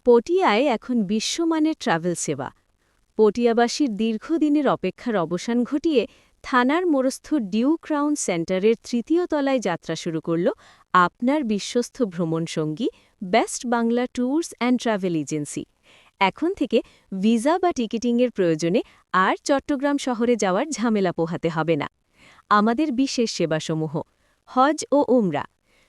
পটিয়ায় এখন বিশ্বমানের ট্রাভেল সেবা। পটিয়াবাসীর দীর্ঘদিনের অপেক্ষার অবসান ঘটিয়ে থানার মোরস্থ ডিউ ক্রাউন সেন্টারের তৃতীয় তলায় যাত্রা শুরু করল আপনার বিশ্বস্ত ভ্রমণসঙ্গী Best Bangla Tours and Travel Agency. এখন থেকে ভিসা বা টিকিটিংয়ের প্রয়োজনে আর চট্টগ্রাম শহরে যাওয়ার ঝামেলা পোহাতে হবে না। আমাদের বিশেষ সেবাসমূহ: হজ ও উমরা,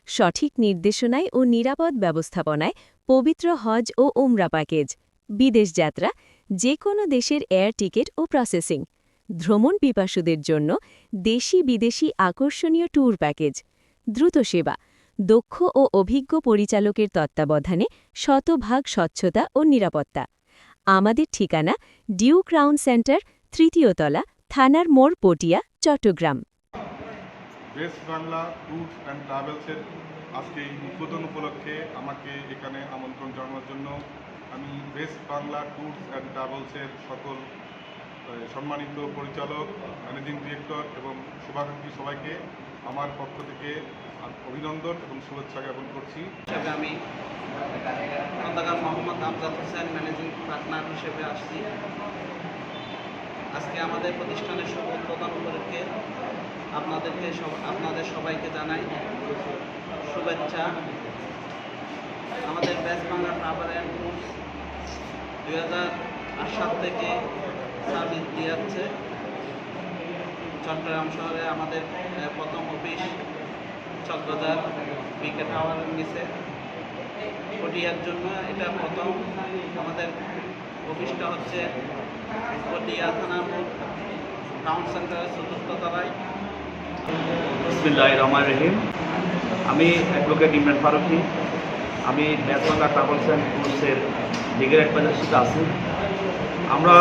সঠিক নির্দেশনায় ও নিরাপদ ব্যবস্থাপনায় পবিত্র হজ ও উমরা প্যাকেজ, বিদেশ যাত্রা, যে কোনো দেশের এয়ার টিকিট ও প্রসেসিং, ভ্রমণ পিপাসুদের জন্য দেশি বিদেশি আকর্ষণীয় ট্যুর প্যাকেজ, দ্রুত সেবা, দক্ষ ও অভিজ্ঞ পরিচালকের তত্ত্বাবধানে শতভাগ স্বচ্ছতা ও নিরাপত্তা। আমাদের ঠিকানা ডিউ ক্রাউন সেন্টার, তৃতীয় তলা, থানার মোড়, Patiya, Chattogram. Best Bangla Tours and ট্রাভেলসের আজকে এই উদ্বোধন উপলক্ষে আমাকে এখানে আমন্ত্রণ জানানোর জন্য আমি বেস্ট বাংলা ট্যুরস অ্যান্ড ট্রাভেলসের সকল সম্মানিত পরিচালক, ম্যানেজিং ডিরেক্টর এবং শুভাকাঙ্ক্ষী সবাইকে আমার পক্ষ থেকে অভিনন্দন এবং শুভেচ্ছা জ্ঞাপন করছি। আমি খন্দকার মোহাম্মদ আমজাদ হোসেন, ম্যানেজিং পার্টনার হিসেবে আসছি। আজকে আমাদের প্রতিষ্ঠানের শুভ উদ্বোধন উপলক্ষে আপনাদের সবাইকে জানাই শুভেচ্ছা। আমাদের best Bangla travel and tours 2008 সাল থেকে সার্ভিস দিয়ে যাচ্ছে। চট্টগ্রাম শহরে আমাদের প্রথম অফিস চকবাজার বিকে টাওয়ারের নিচে। পটিয়ার জন্য এটা প্রথম। আমাদের অফিসটা হচ্ছে পটিয়া থানা মোড় টাউন সেন্টারের চতুর্থ তলায়। বিসমিল্লাহির রহমানির রহিম। আমি অ্যাডভোকেট ইমরান ফারুকি। আমি বেস্ট বাংলা ট্রাভেলস অ্যান্ড ট্যুরসের লিগেল অ্যাডভাইজারশিপে আছি। আমরা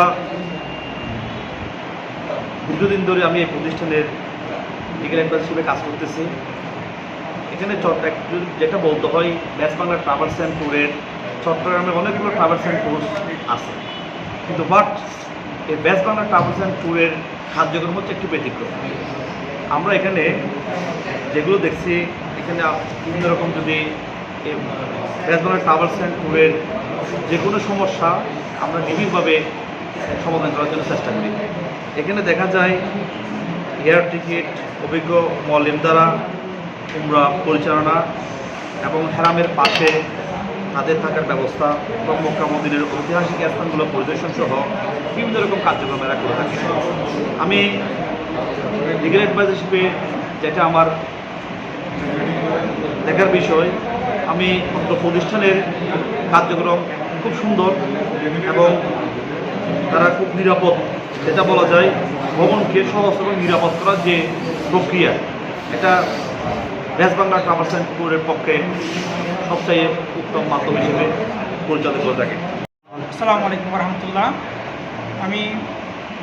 দীর্ঘদিন ধরে আমি এই প্রতিষ্ঠানের লিগেল অ্যাডভাইজারশিপে কাজ করতেছি। এখানে যেটা বলতে হয়, বেস্ট বাংলা ট্রাভেলস অ্যান্ড ট্যুরের চট্টগ্রামে অনেকগুলো ট্রাভেলস অ্যান্ড ট্যুরস আছে, কিন্তু এই বেস্ট বাংলা ট্রাভেলস অ্যান্ড ট্যুরের কার্যক্রম হচ্ছে একটু ব্যতিক্রম। আমরা এখানে যেগুলো দেখছি, এখানে বিভিন্ন রকম যদি বেস্ট বাংলা ট্রাভেলস অ্যান্ড ট্যুরের যে কোনো সমস্যা আমরা নিবিড়ভাবে সমাধান করার জন্য চেষ্টা করি। এখানে দেখা যায় এয়ার টিকিট, অভিজ্ঞ মলিম দ্বারা উমরা পরিচালনা এবং হেরামের পাশে তাদের থাকার ব্যবস্থা এবং মক্কা মদিনার ঐতিহাসিক স্থানগুলো পরিদর্শন সহ বিভিন্ন রকম কার্যক্রম এরা করে থাকে। আমি লিগেল অ্যাডভাইজারশিপে যেটা আমার দেখার বিষয়, আমি প্রতিষ্ঠানের কার্যক্রম খুব সুন্দর এবং তারা খুব নিরাপদ, যেটা বলা যায় ভ্রমণকে সহজ এবং নিরাপদ করার যে প্রক্রিয়া, এটা বেস্ট বাংলা ট্রাভেলস অ্যান্ড ট্যুরের পক্ষে সবচেয়ে উত্তম মাধ্যম হিসেবে পরিচালিত করে থাকে। আসসালামু আলাইকুম রহমতুল্লাহ। আমি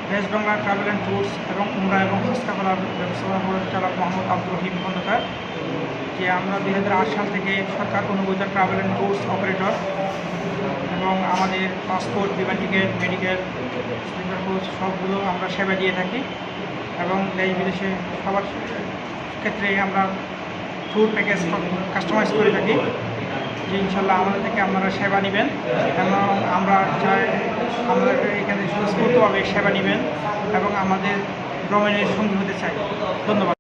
Best Bangla travel and tours এবং উমরা এবং হস্তকলার ব্যবস্থাপনা পরিচালক মোহাম্মদ আব্দুর রহিম খন্দকার। যে আমরা 2008 সাল থেকে সরকার অনুমোদিত ট্রাভেল অ্যান্ড ট্যুরস অপারেটর এবং আমাদের পাসপোর্ট, বিমান টিকিট, মেডিকেল, স্লিপার কোচ সবগুলো আমরা সেবা দিয়ে থাকি এবং দেশ বিদেশে সবার ক্ষেত্রে আমরা ট্যুর প্যাকেজ কাস্টমাইজ করে থাকি। যে ইনশাল্লাহ আমাদের থেকে আপনারা সেবা নেবেন এবং আমরা চাই আমাদের এখানে সুস্ফূর্তভাবে সেবা নেবেন এবং আমাদের ভ্রমণের সঙ্গী হতে চাই। ধন্যবাদ।